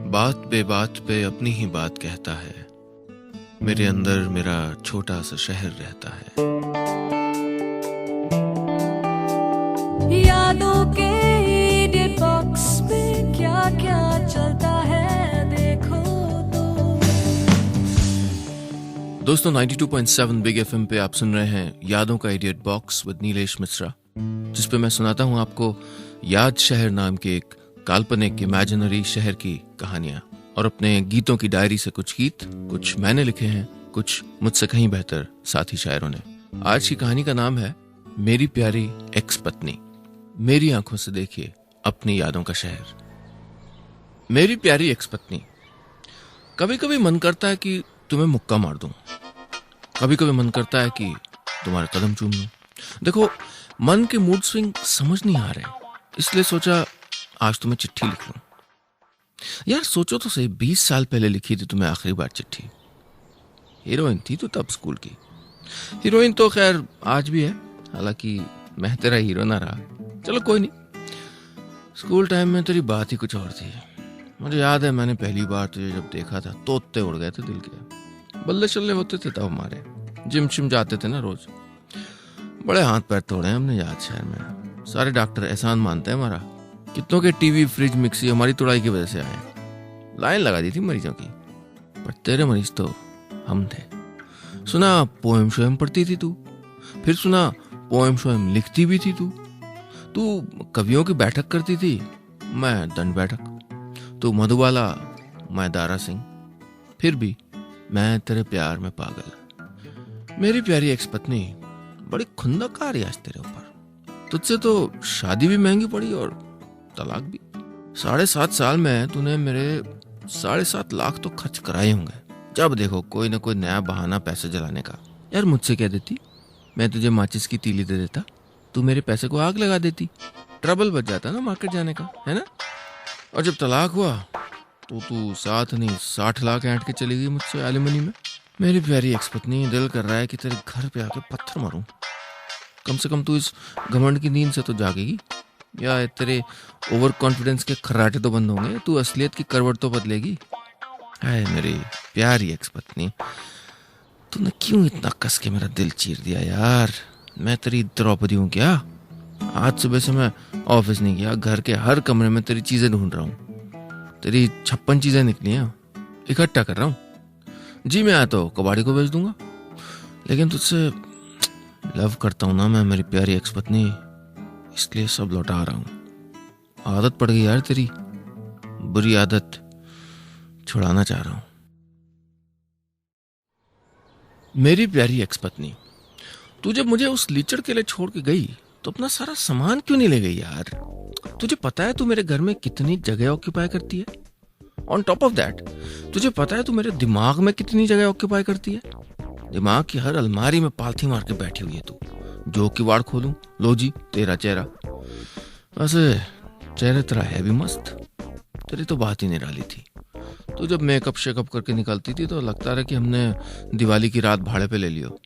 बात बेबात पे अपनी ही बात कहता है। मेरे अंदर मेरा छोटा सा शहर रहता है। यादों के एडिट बॉक्स में क्या क्या चलता है देखो तो। दोस्तों 92.7 बिग एफएम पे आप सुन रहे हैं यादों का idiot box with Nilesh Mishra, जिस पे मैं सुनाता हूं आपको याद शहर नाम के एक काल्पनिक इमेजिनरी शहर की कहानियां और अपने गीतों की डायरी से कुछ गीत, कुछ मैंने लिखे हैं, कुछ मुझसे कहीं बेहतर साथी शायरों ने। आज की कहानी का नाम है मेरी प्यारी एक्स पत्नी। मेरी आंखों से देखिए अपनी यादों का शहर। मेरी प्यारी एक्स पत्नी। कभी कभी मन करता है कि तुम्हें मुक्का मार दूं। कभी कभी मन करता है कि तुम्हारे कदम चूम लूं। देखो, मन के मूड स्विंग समझ नहीं आ रहे, इसलिए सोचा आज तुम्हें चिट्ठी लिख लूं। यार सोचो तो सही, 20 साल पहले लिखी थी तुम्हें आखिरी बार चिट्ठी। हीरोइन थी तो तब स्कूल की। हीरोइन तो खैर आज भी है, हालांकि मैं तेरा हीरो ना रहा। चलो कोई नहीं। स्कूल टाइम में तेरी बात ही कुछ और थी। मुझे याद है मैंने पहली बार तुझे जब देखा था तोते उड़ गए थे दिल के। बल्ले चल्ले होते थे तब हमारे। जिम शिम जाते थे ना रोज। बड़े हाथ पैर तोड़े हैं हमने याद शहर में। सारे डॉक्टर एहसान मानते हैं हमारा। कितनों के टीवी फ्रिज मिक्सी हमारी तुड़ाई की वजह से आए। लाइन लगा दी थी मरीजों की, पर तेरे मरीज तो हम थे। सुना पोएम शोएम पढ़ती थी तू, फिर सुना पोएम शोएम लिखती भी थी तू कवियों की बैठक करती थी, मैं दंड बैठक। तू मधुबाला, मैं दारा सिंह। फिर भी मैं तेरे प्यार में पागल। मेरी प्यारी एक्स पत्नी, बड़ी खुंदक आ रही आज तेरे ऊपर। तुझसे तो शादी भी महंगी पड़ी और तलाक भी। 7.5 साल में तूने मेरे 7.5 लाख तो खर्च कराए होंगे। जब देखो कोई ना कोई नया बहाना पैसे जलाने का। यार मुझसे कह देती, मैं तुझे माचिस की तीली दे देता, तू मेरे पैसे को आग लगा देती। ट्रबल बच जाता ना मार्केट जाने का, है ना। और जब तलाक हुआ तो तू 7 नहीं 60 लाख ऐंठ के चली गई मुझसे एलिमनी में। मेरी प्यारी एक्स पत्नी, दिल कर रहा है कि तेरे घर पे आके पत्थर मारूं। कम से कम तू इस घमंड की नींद से तो जागेगी, या तेरे ओवर कॉन्फिडेंस के खर्राटे तो बंद होंगे, तू असलियत की करवट तो बदलेगी। हाय मेरी प्यारी एक्स पत्नी, तूने क्यों इतना कस के मेरा दिल चीर दिया यार। मैं तेरी द्रौपदी हूँ क्या? आज सुबह से मैं ऑफिस नहीं गया, घर के हर कमरे में तेरी चीजें ढूंढ रहा हूँ। तेरी 56 चीजें निकली हैं, इकट्ठा कर रहा हूँ। जी मैं आया तो कबाड़ी को बेच दूंगा, लेकिन तुझसे लव करता हूँ ना मैं मेरी प्यारी एक्स पत्नी, इसलिए सब लौटा रहा हूं। आदत पड़ गई यार तेरी, बुरी आदत छुड़ाना चाह रहा हूं। मेरी प्यारी एक्स पत्नी, तू जब मुझे उस लीचड़ के लिए छोड़ के गई तो अपना सारा सामान क्यों नहीं ले गई यार? तुझे पता है तू मेरे घर में कितनी जगह ऑक्यूपाई करती है? ऑन टॉप ऑफ दैट, तुझे पता है तू मेरे दिमाग में कितनी जगह ऑक्यूपाई करती है? दिमाग की हर अलमारी में पालथी मार के बैठी हुई है तू। जो किवाड़ खोलूं, लो जी तेरा चेहरा। वैसे चेहरे तेरा है भी मस्त, तेरी तो बात ही निराली थी। तो जब मेकअप शेकअप करके निकलती थी तो लगता रहा कि हमने दिवाली की रात भाड़े पे ले लियो।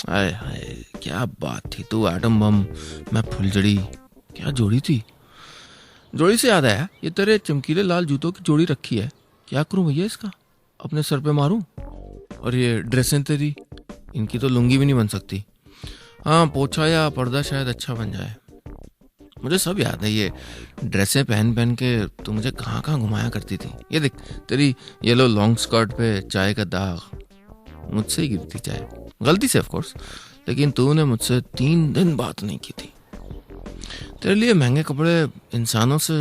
आए हाय क्या बात थी। तू एटम बम, मैं फुलझड़ी, क्या जोड़ी थी। जोड़ी से याद आया, ये तेरे चमकीले लाल जूतों की जोड़ी रखी है, क्या करूं भैया इसका? अपने सर पे मारूं? और ये ड्रेसें तेरी, इनकी तो लुंगी भी नहीं बन सकती। हाँ पोछा या पर्दा शायद अच्छा बन जाए। मुझे सब याद है, ये ड्रेसें पहन पहन के तू मुझे कहाँ कहाँ घुमाया करती थी। ये देख तेरी येलो लॉन्ग स्कर्ट पे चाय का दाग, मुझसे ही गिरती चाय, गलती से ऑफ कोर्स, लेकिन तूने मुझसे 3 दिन बात नहीं की थी। तेरे लिए महंगे कपड़े इंसानों से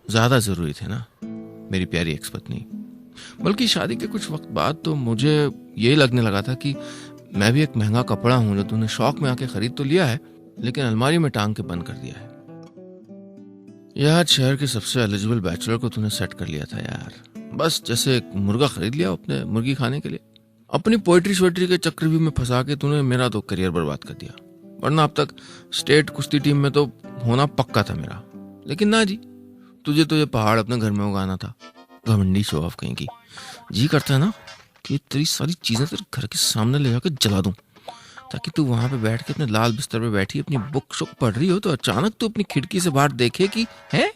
ज्यादा जरूरी थे ना मेरी प्यारी एक्स पत्नी। बल्कि शादी के कुछ वक्त बाद तो मुझे यही लगने लगा था कि मैं भी एक महंगा कपड़ा हूं जो तूने शौक में आके खरीद तो लिया है, लेकिन अलमारी में टांग के बंद कर दिया है। यार शहर के सबसे एलिजिबल बैचलर को तूने सेट कर लिया था यार, बस जैसे एक मुर्गा खरीद लिया अपने मुर्गी खाने के लिए। अपनी पोएट्री शोएट्री के चक्रव्यूह में फंसा के तूने मेरा तो करियर बर्बाद कर दिया, वरना अब तक स्टेट कुश्ती टीम में तो होना पक्का था मेरा। लेकिन ना जी, तुझे तो ये पहाड़ अपने घर में उगाना था। घमंडी शो ऑफ कहीं की। जी करता है ना कि तेरी सारी चीजें तेरे घर के सामने ले जाकर जला दूं, ताकि तू वहां पे बैठ के अपने लाल बिस्तर पे बैठी अपनी बुक शुक पढ़ रही हो तो अचानक तू अपनी खिड़की से बाहर देखे कि है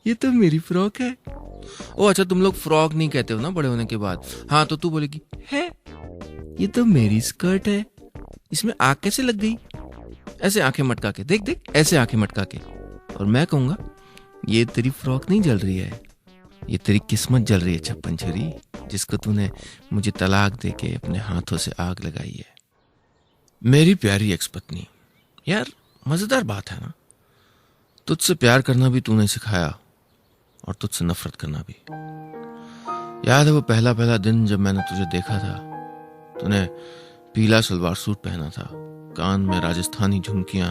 ये तो मेरी फ्रॉक है। ओ अच्छा, तुम लोग फ्रॉक नहीं कहते हो ना बड़े होने के बाद। हाँ तो तू बोलेगी है ये तो मेरी स्कर्ट है, इसमें आग कैसे लग गई? ऐसे आंखें मटका के देख देख, ऐसे आंखें मटका के। और मैं कहूंगा ये तेरी फ्रॉक नहीं जल रही है, ये तेरी किस्मत जल रही है छप्पन छुरी, जिसको तूने मुझे तलाक दे के अपने हाथों से आग लगाई है। मेरी प्यारी एक्स पत्नी, यार मजेदार बात है ना, तुझसे प्यार करना भी तूने सिखाया और तुझसे नफरत करना भी। याद है वो पहला पहला दिन जब मैंने तुझे देखा था, तूने पीला सलवार सूट पहना था, कान में राजस्थानी झुमकियां,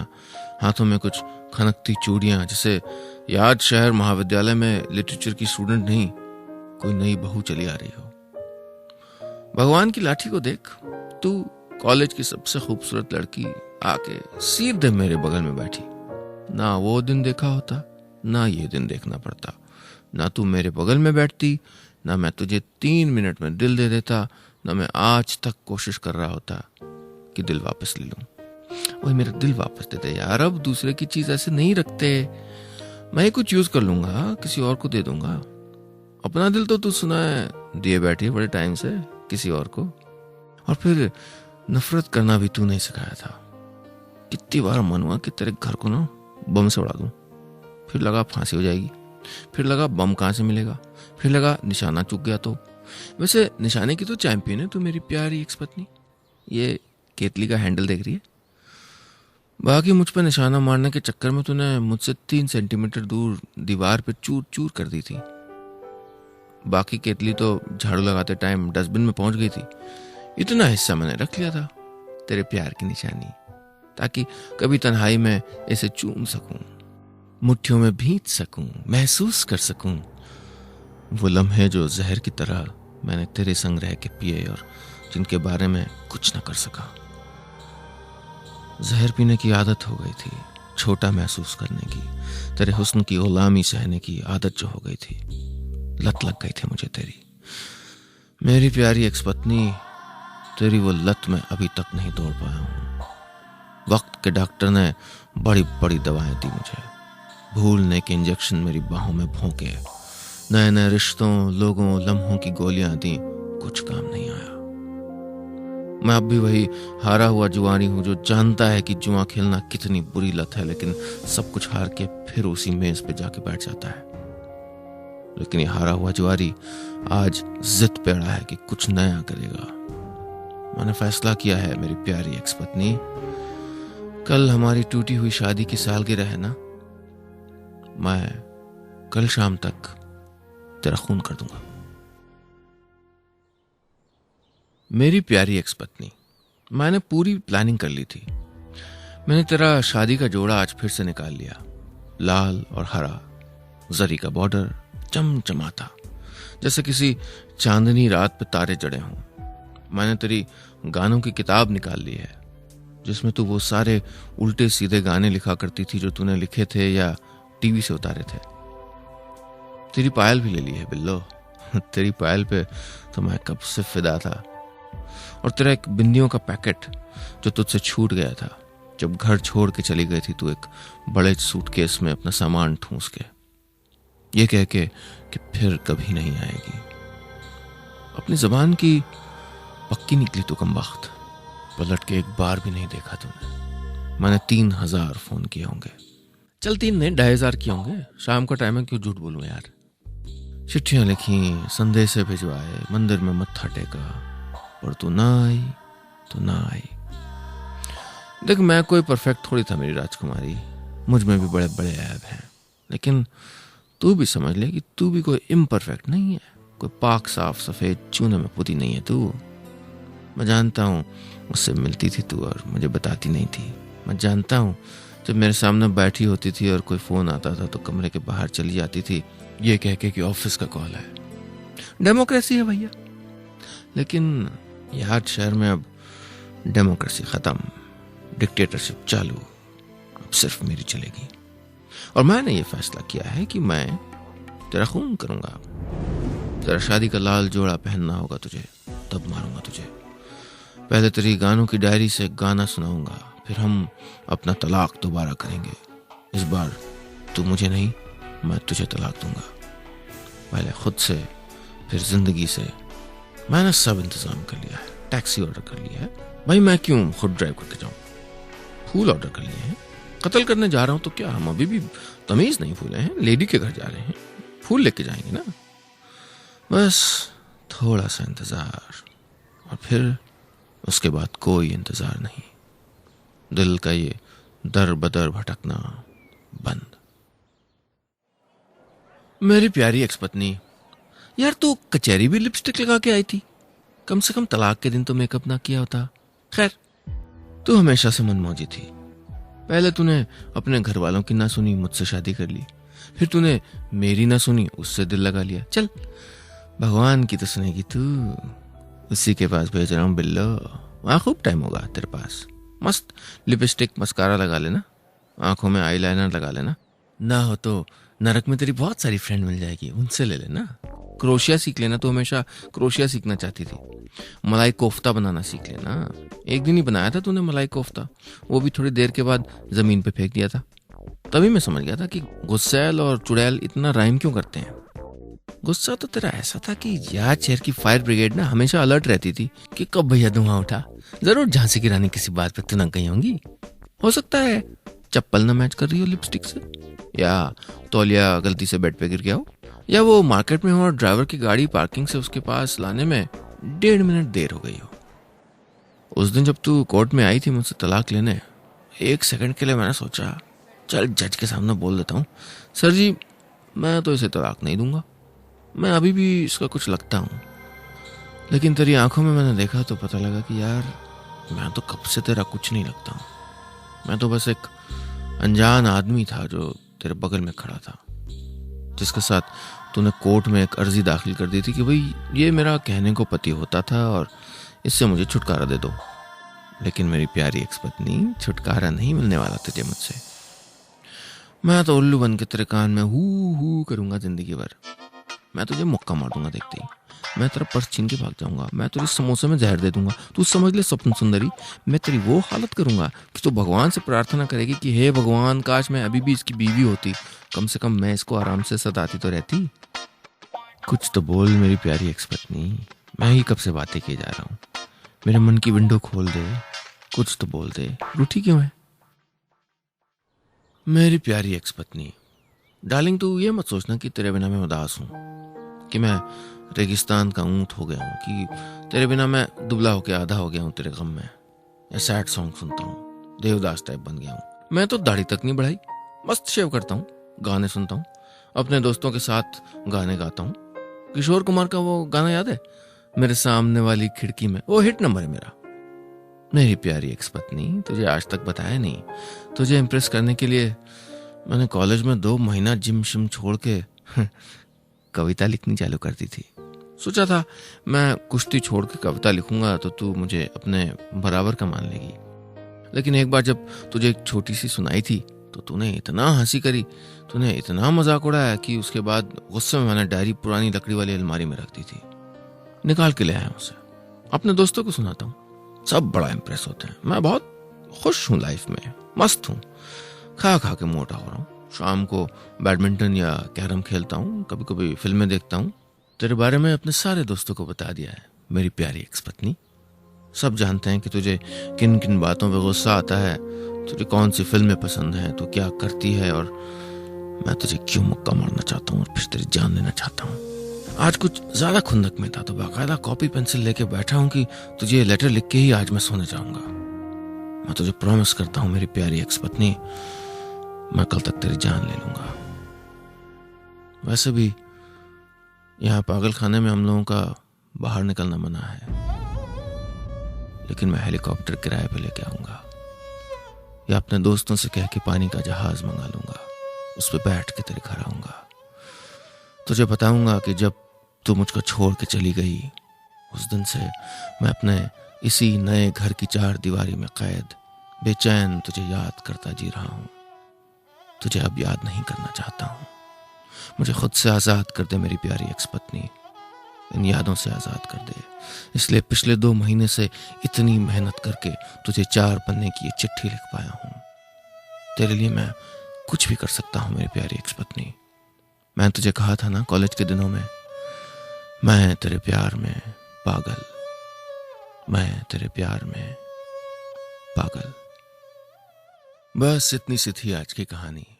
हाथों में कुछ खनकती चूड़ियां, जैसे याद शहर महाविद्यालय में लिटरेचर की स्टूडेंट नहीं, कोई नई बहू चली आ रही हो। भगवान की लाठी को देख, तू कॉलेज की सबसे खूबसूरत लड़की आके सीधे मेरे बगल में बैठी। ना वो दिन देखा होता, ना ये दिन देखना पड़ता, ना तू मेरे बगल में बैठती, ना मैं तुझे 3 मिनट में दिल दे देता, ना मैं आज तक कोशिश कर रहा होता कि दिल वापस ले लूं। वही मेरा दिल वापस दे दे यार, अब दूसरे की चीज ऐसे नहीं रखते। मैं कुछ यूज कर लूंगा, किसी और को दे दूंगा। अपना दिल तो तू सुना है दिए बैठी बड़े टाइम से किसी और को। और फिर नफरत करना भी तू नहीं सिखाया था। कितनी बार मन हुआ कि तेरे घर को ना बम से उड़ा दूं, फिर लगा फांसी हो जाएगी, फिर लगा बम कहां से मिलेगा, फिर लगा निशाना चूक गया तो। वैसे निशाने की तो चैंपियन है तू मेरी प्यारी एक्स पत्नी। ये केतली का हैंडल देख रही है। बाकी मुझ पर निशाना मारने के चक्कर में तूने मुझसे 3 सेंटीमीटर दूर दीवार पे चूर चूर कर दी थी। बाकी केतली तो झाड़ू लगाते टाइम डस्टबिन में पहुंच गई थी। इतना हिस्सा मैंने रख लिया था तेरे प्यार की निशानी, ताकि कभी तन्हाई में इसे चूम सकूं, मुट्ठियों में भींच सकूं, महसूस कर सकूं वो लम्हे जो जहर की तरह मैंने तेरे संग रह के पिए और जिनके बारे में कुछ न कर सका। जहर पीने की आदत हो गई थी, छोटा महसूस करने की, तेरे हुस्न की गुलामी सहने की आदत जो हो गई थी, लत लग गई थी मुझे तेरी। मेरी प्यारी एक्स पत्नी, तेरी वो लत में अभी तक नहीं तोड़ पाया हूं। वक्त के डॉक्टर ने बड़ी बड़ी दवाएं दी मुझे, भूलने के इंजेक्शन मेरी बाहों में भोंके, नए नए रिश्तों, लोगों, लम्हों की गोलियां दी, कुछ काम नहीं आया। मैं अब भी वही हारा हुआ जुआरी हूं जो जानता है कि जुआ खेलना कितनी बुरी लत है, लेकिन सब कुछ हार के फिर उसी मेज पे जाके बैठ जाता है। लेकिन ये हारा हुआ जुआरी आज जिद पे अड़ा है कि कुछ नया करेगा। मैंने फैसला किया है मेरी प्यारी एक्स पत्नी, कल हमारी टूटी हुई शादी की सालगिरह है ना, मैं कल शाम तक तेरा खून कर दूंगा। मेरी प्यारी एक्स पत्नी, मैंने पूरी प्लानिंग कर ली थी। मैंने तेरा शादी का जोड़ा आज फिर से निकाल लिया, लाल और हरा, जरी का बॉर्डर, चमचमाता, जैसे किसी चांदनी रात पे तारे जड़े हों। मैंने तेरी गानों की किताब निकाल ली है, जिसमें तू वो सारे उल्टे सीधे गाने लिखा करती थी जो तूने लिखे थे या टीवी से उतारे थे। तेरी पायल भी ले ली है बिल्लो। तेरी पायल पे तो मैं कब से फिदा था। और तेरा एक बिंदियों का पैकेट जो तुझसे छूट गया था जब घर छोड़ के चली गई थी तू एक बड़े सूटकेस में अपना सामान ठूंस के, ये कह के कि फिर कभी नहीं आएगी। अपनी जबान की पक्की निकली तो कमबख्त, पलट के एक बार भी नहीं देखा तूने। मैंने 3000 फोन किए होंगे, चल 3 नहीं 2500 किए होंगे। शाम का टाइम है, क्यों झूठ बोलूं यार। चिट्ठियां लिखी, संदेशे भिजवाए, मंदिर में मत्था टेका, पर तू ना आई तो ना आई। देख मैं कोई परफेक्ट थोड़ी था मेरी राजकुमारी, मुझ में भी बड़े बड़े ऐब हैं, लेकिन तू भी समझ ले कि तू भी कोई इम्परफेक्ट नहीं है, कोई पाक साफ सफेद चूने में पुती नहीं है तू। मैं जानता हूँ मुझसे मिलती थी तू और मुझे बताती नहीं थी। मैं जानता हूँ जब मेरे सामने बैठी होती थी और कोई फोन आता था तो कमरे के बाहर चली जाती थी ये कह के कि ऑफिस का कॉल है। डेमोक्रेसी है भैया, लेकिन यार शहर में अब डेमोक्रेसी खत्म, डिक्टेटरशिप चालू, अब सिर्फ मेरी चलेगी। और मैंने ये फैसला किया है कि मैं तेरा खून करूंगा। तेरा शादी का लाल जोड़ा पहनना होगा तुझे, तब मारूंगा तुझे। पहले तेरी गानों की डायरी से गाना सुनाऊंगा, फिर हम अपना तलाक दोबारा करेंगे। इस बार तू मुझे नहीं, मैं तुझे तलाक दूंगा। पहले खुद से, फिर जिंदगी से। मैंने सब इंतजाम कर लिया है, टैक्सी ऑर्डर कर लिया है। भाई मैं क्यों खुद ड्राइव करके जाऊं? फूल ऑर्डर कर लिए हैं। कत्ल करने जा रहा हूं तो क्या हम अभी भी तमीज नहीं भूले हैं? लेडी के घर जा रहे हैं, फूल लेके जाएंगे ना। बस थोड़ा सा इंतजार, और फिर उसके बाद कोई इंतजार नहीं। दिल का ये दर बदर भटकना बंद। मेरी प्यारी एक्स पत्नी, यार तू कचहरी भी लिपस्टिक लगा के आई थी। कम से कम तलाक के दिन तो मेकअप ना किया होता। खैर, तू हमेशा से मनमौजी थी। पहले तूने अपने घर वालों की ना सुनी, मुझसे शादी कर ली। फिर तूने मेरी ना सुनी, उससे दिल लगा लिया। चल, भगवान की तो सुनेगी तू। उसी के पास भेज रहा हूं बिल्लो। वहां खूब टाइम होगा तेरे पास। मस्त लिपस्टिक मस्कारा लगा लेना, आंखों में आईलाइनर लगा लेना। ना हो तो नरक में तेरी बहुत सारी फ्रेंड मिल जाएगी, उनसे ले लेना। क्रोशिया सीख लेना, तो हमेशा क्रोशिया सीखना चाहती थी। मलाई कोफ्ता बनाना सीख लेना। एक दिन ही बनाया था तूने मलाई कोफ्ता, वो भी थोड़ी देर के बाद जमीन पे फेंक दिया था। तभी मैं समझ गया था कि गुस्सैल और चुड़ैल इतना राइम क्यों करते हैं। गुस्सा तो तेरा ऐसा था कि याद शहर की फायर ब्रिगेड ना हमेशा अलर्ट रहती थी कि कब भैया धुआं उठा। जरूर झांसी की रानी किसी बात पे तू ना गई होंगी। हो सकता है चप्पल ना मैच कर रही हो लिपस्टिक से, या तौलिया गलती से बेड पे गिर गया हो, या वो मार्केट में हो और ड्राइवर की गाड़ी पार्किंग से उसके पास लाने में 1.5 मिनट देर हो गई हो। उस दिन जब तू कोर्ट में आई थी मुझसे तलाक लेने, 1 सेकंड के लिए मैंने सोचा चल जज के सामने बोल देता हूँ, सर जी मैं तो इसे तलाक नहीं दूंगा, मैं अभी भी इसका कुछ लगता हूँ। लेकिन तेरी आंखों में मैंने देखा तो पता लगा कि यार मैं तो कब से तेरा कुछ नहीं लगता हूँ। मैं तो बस एक अनजान आदमी था जो तेरे बगल में खड़ा था, जिसके साथ तूने कोर्ट में एक अर्जी दाखिल कर दी थी कि भाई ये मेरा कहने को पति होता था और इससे मुझे छुटकारा दे दो। लेकिन मेरी प्यारी एक्स पत्नी, छुटकारा नहीं मिलने वाला तुझे मुझसे। मैं तो उल्लू बन के तेरे कान में हू करूंगा जिंदगी भर। मैं तुझे मुक्का मार दूंगा देखते ही। मैं तेरा पर्स छीन के भाग जाऊंगा। मैं तुझे समोसे में जहर दे दूंगा। तू समझ ले स्वप्न सुंदरी, मैं तेरी वो हालत करूंगा कि तू भगवान से प्रार्थना करेगी कि हे भगवान, काश मैं अभी भी इसकी बीवी होती, कम से कम मैं इसको आराम से सताती तो रहती। कुछ तो बोल मेरी प्यारी एक्स पत्नी, मैं ही कब से बातें किए जा रहा हूँ। मेरे मन की विंडो खोल दे, कुछ तो बोल दे। रूठी क्यों है मेरी प्यारी एक्स पत्नी? डार्लिंग तू ये मत सोचना कि तेरे बिना मैं उदास हूँ, कि मैं रेगिस्तान का ऊंट हो गया हूँ, कि तेरे बिना मैं दुबला होके आधा हो गया हूँ तेरे गम में, या सैड सॉन्ग सुनता हूँ, देवदास टाइप बन गया हूँ। मैं तो दाढ़ी तक नहीं बढ़ाई, मस्त शेव करता हूँ, गाने सुनता हूँ, अपने दोस्तों के साथ गाने गाता हूँ। किशोर कुमार का वो गाना याद है, मेरे सामने वाली खिड़की में? वो हिट नंबर है मेरा। मेरी प्यारी एक्स पत्नी, तुझे आज तक बताया नहीं, तुझे इम्प्रेस करने के लिए मैंने कॉलेज में 2 महीना जिम शिम छोड़ के कविता लिखनी चालू कर दी थी। सोचा था मैं कुश्ती छोड़ के कविता लिखूंगा तो तू मुझे अपने बराबर का मान लेगी। लेकिन एक बार जब तुझे एक छोटी सी सुनाई थी तो तूने इतना हंसी करी, तूने इतना मजाक उड़ाया कि उसके बाद गुस्से में मैंने डायरी पुरानी लकड़ी वाली अलमारी में रख दी थी। निकाल के ले आया उसे, अपने दोस्तों को सुनाता हूँ, सब बड़ा इंप्रेस होते हैं। मैं बहुत खुश हूँ लाइफ में, मस्त हूँ, खा खा के मोटा हो रहा हूँ। शाम को बैडमिंटन या कैरम खेलता हूँ, कभी कभी फिल्में देखता हूँ। तेरे बारे में अपने सारे दोस्तों को बता दिया है मेरी प्यारी एक्स पत्नी। सब जानते हैं कि तुझे किन किन बातों पे गुस्सा आता है, तुझे कौन सी फिल्में पसंद है, तू क्या करती है, और मैं तुझे क्यों मुक्का मारना चाहता हूँ और फिर तेरी जान लेना चाहता हूँ। आज कुछ ज्यादा खुंदक में था तो बाकायदा कॉपी पेंसिल लेके बैठा हूँ कि तुझे लेटर लिख के ही आज मैं सोने जाऊंगा। मैं तुझे प्रॉमिस करता हूँ मेरी प्यारी एक्स पत्नी, मैं कल तक तेरी जान ले लूंगा। वैसे भी यहाँ पागल खाने में हम लोगों का बाहर निकलना मना है, लेकिन मैं हेलीकॉप्टर किराए पे लेके आऊंगा, या अपने दोस्तों से कह के पानी का जहाज मंगा लूंगा, उस पर बैठ के तेरे घर आऊंगा। तुझे बताऊंगा कि जब तू मुझको छोड़ के चली गई, उस दिन से मैं अपने इसी नए घर की 4 दीवारी में कैद बेचैन तुझे याद करता जी रहा हूं। तुझे अब याद नहीं करना चाहता हूं। मुझे खुद से आजाद कर दे मेरी प्यारी एक्स पत्नी, इन यादों से आजाद कर दे। इसलिए पिछले 2 महीने से इतनी मेहनत करके तुझे 4 पन्ने की ये चिट्ठी लिख पाया हूं। तेरे लिए मैं कुछ भी कर सकता हूं मेरी प्यारी एक्स पत्नी। मैं तुझे कहा था ना कॉलेज के दिनों में, मैं तेरे प्यार में पागल, मैं तेरे प्यार में पागल। बस इतनी सी थी आज की कहानी।